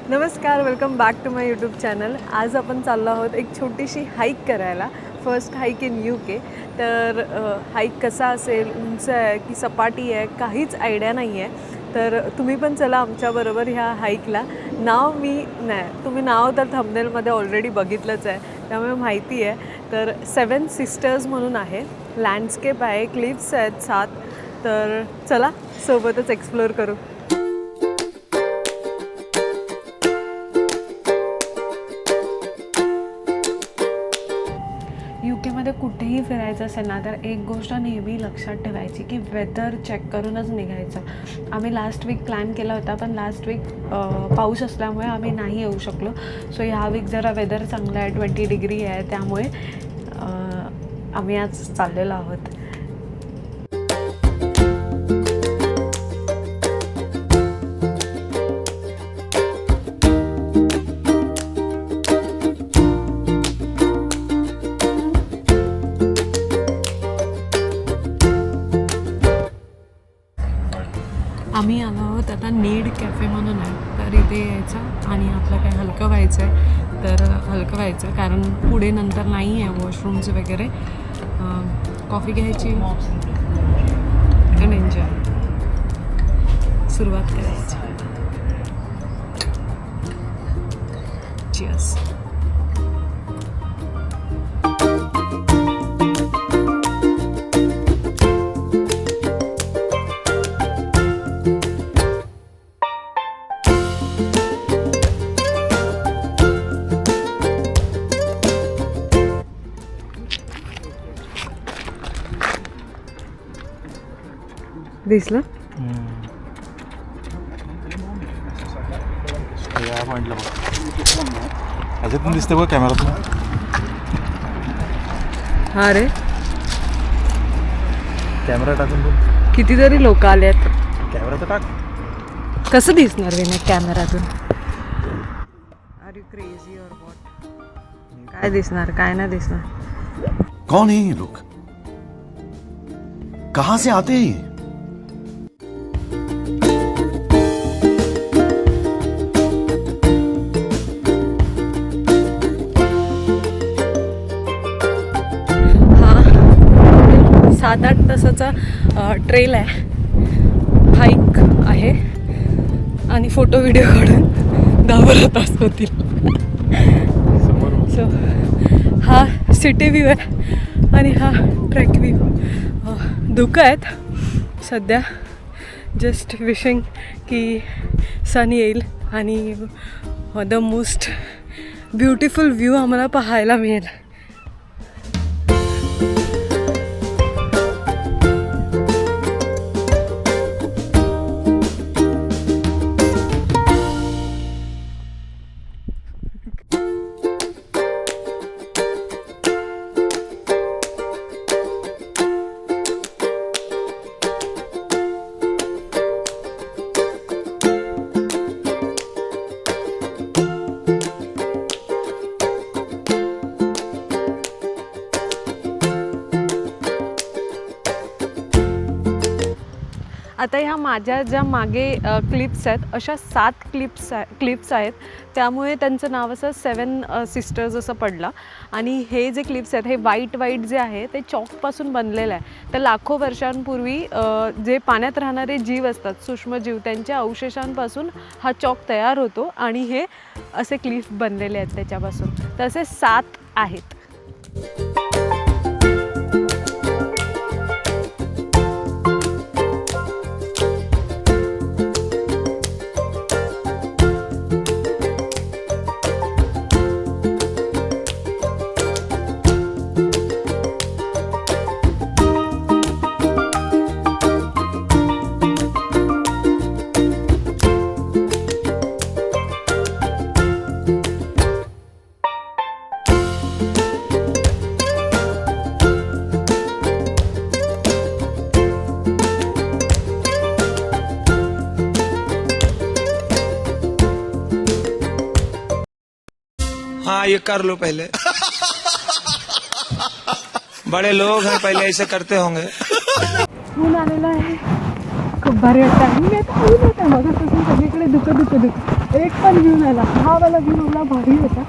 नमस्कार, welcome back to my YouTube channel. आज आपण चाललो आहोत एक छोटीशी हाईक करायला. First hike in UK. तर हाईक कसा असेल, उंच आहे की सपाटी आहे, काहीच आयडिया नाही आहे. तर तुम्ही पण चला आमच्याबरोबर ह्या हाईकला. तुम्ही नाव तर थंबनेलमध्ये ऑलरेडी बघितलंच आहे, त्यामुळे माहिती आहे. तर 7 सिस्टर्स म्हणून आहे. लँडस्केप आहे, क्लिफ्स आहेत 7. तर चला सोबतच एक्सप्लोअर करू. UKमध्ये कुठेही फिरायचं असेल ना, तर एक गोष्ट नेहमी लक्षात ठेवायची की वेदर चेक करूनच निघायचं. आम्ही लास्ट वीक प्लॅन केला होता, पण लास्ट वीक पाऊस असल्यामुळे आम्ही नाही येऊ शकलो. सो ह्या वीक जरा वेदर चांगलं आहे, 20 डिग्री आहे, त्यामुळे आम्ही आज चाललेलो आहोत. आम्ही आलो आहोत आता नीड कॅफे म्हणून आहे. तर इथे यायचं आणि आपलं काय हलकं व्हायचं आहे, तर हलकं व्हायचं, कारण पुढे नंतर नाही आहे वॉशरूम्स वगैरे. कॉफी घ्यायची आणि एन्जॉय, सुरुवात करायची. चिअर्स. दिसलं? पण दिसते बघ कॅमेरातून. हा रे, कॅमेरा टाकून बघ. कितीतरी लोक आले आहेत. कॅमेरा तर टाक. कसं दिसणार विनायक कॅमेरातून? Are you crazy or what? काय दिसणार, काय नाही दिसणार. कौन है ये लोग? कहां से आते हैं ये? हा 7-8 तासाचा ट्रेल आहे, हाईक आहे, आणि फोटो व्हिडिओ काढून 10-12 तास होतील. सो हा सिटी व्ह्यू आहे आणि हा ट्रेक व्ह्यू. धुकं आहेत सध्या. जस्ट विशिंग की सन येईल आणि द मोस्ट ब्युटिफुल व्ह्यू आम्हाला पाहायला मिळेल. आता ह्या माझ्या ज्या मागे क्लिप्स आहेत, अशा 7 क्लिप्स आहेत, त्यामुळे त्यांचं नाव असं 7 सिस्टर्स असं पडलं. आणि हे जे क्लिप्स आहेत, हे व्हाईट जे आहे ते चॉकपासून बनलेलं आहे. तर लाखो वर्षांपूर्वी जे पाण्यात राहणारे जीव असतात, सूक्ष्मजीव, त्यांच्या अवशेषांपासून हा चॉक तयार होतो आणि हे असे क्लिप बनलेले आहेत त्याच्यापासून. तर असे 7 आहेत. हाँ ये कर लो पहले. बड़े लोग हैं, पहले ऐसे करते होंगे. ऊन आलेलं आहे, खूप भारी वाटतं. ऊन येतं मगापासून सगळीकडे दुःख एक पण व्ह्यू नाही आला. हा वाला व्ह्यू एवढा भारी होता,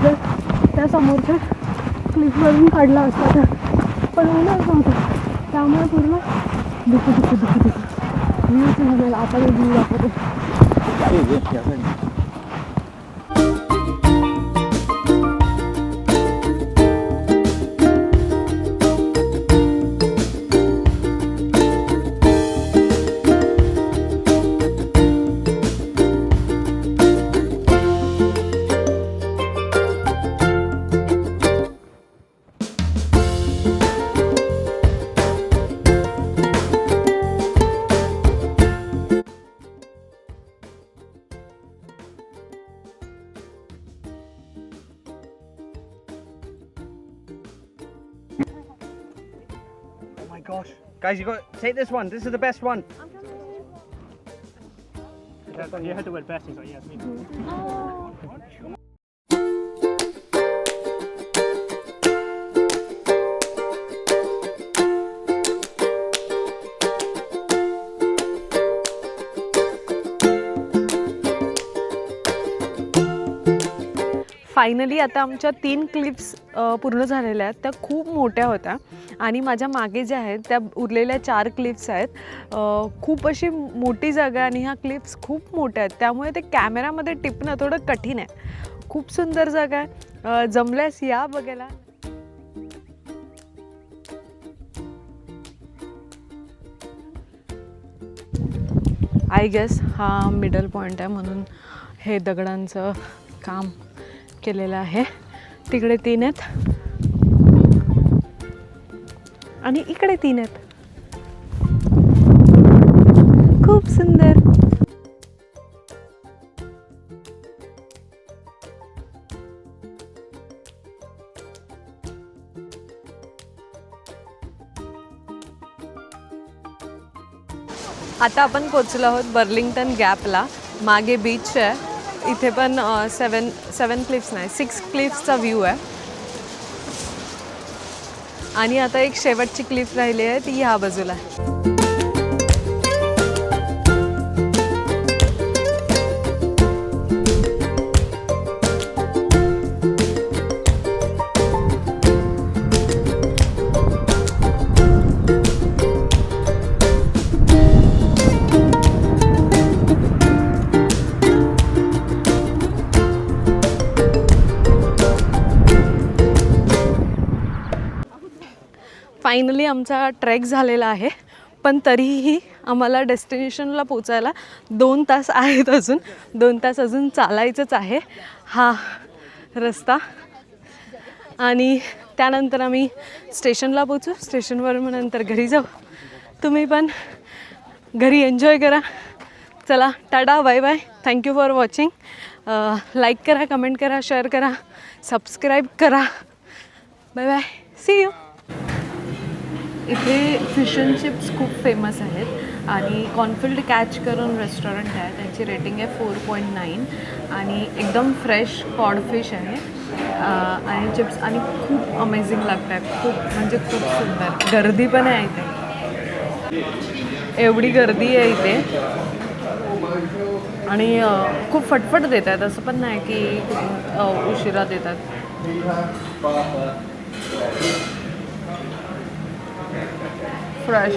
जर त्या समोरच्या क्लिफवरून काढला असता तर, पण ऊनच नव्हतं त्यामुळे पूर्ण दुःख व्ह्यूच झालेला. आता मी व्ह्यू दाखवते. Oh my gosh. Guys, you got take this one. This is the best one. You had the word best, he's like, yeah, it's me. Finally आता आमच्या 3 क्लिप्स पूर्ण झालेल्या आहेत. त्या खूप मोठ्या होत्या आणि माझ्या मागे ज्या आहेत त्या उरलेल्या 4 क्लिप्स आहेत. खूप अशी मोठी जागा आहे आणि ह्या क्लिप्स खूप मोठ्या आहेत, त्यामुळे ते कॅमेरामध्ये टिपणं थोडं कठीण आहे. खूप सुंदर जागा आहे. जमल्यास या बघायला. आय गेस हा मिडल पॉईंट आहे म्हणून हे दगडांचं काम केलेलं आहे. तिकडे 3 आहेत आणि इकडे 3 आहेत. खूप सुंदर. आता आपण पोचलो आहोत बर्लिंग्टन गॅपला. मागे बीच आहे. इथे पण 7 क्लिफ्स नाही 6 क्लिफ्सचा व्ह्यू आहे. आणि आता एक शेवटची क्लिफ राहिली आहे, ती ह्या बाजूला आहे. फायनली आमचा ट्रेक झालेला आहे, पण तरीही आम्हाला डेस्टिनेशनला पोचायला 2 तास आहेत. अजून 2 तास अजून चालायचंच आहे हा रस्ता. आणि त्यानंतर आम्ही स्टेशनला पोचू. स्टेशनवर मग नंतर घरी जाऊ. तुम्ही पण घरी एन्जॉय करा. चला tata bye bye. Thank you for watching. Like करा, कमेंट करा, शेअर करा, सबस्क्राईब करा. Bye bye. See you. इथे फिश अँड चिप्स खूप फेमस आहेत आणि कॉन्फिल्ड कॅच करून रेस्टॉरंट आहे. त्यांची रेटिंग आहे 4.9 आणि एकदम फ्रेश कॉड फिश आहे. आणि चिप्स आणि खूप अमेझिंग लागतात. खूप म्हणजे खूप सुंदर. गर्दी पण आहे इथे. एवढी गर्दी आहे इथे आणि खूप फटफट देतात. असं पण नाही की उशिरा देतात. फ्रेश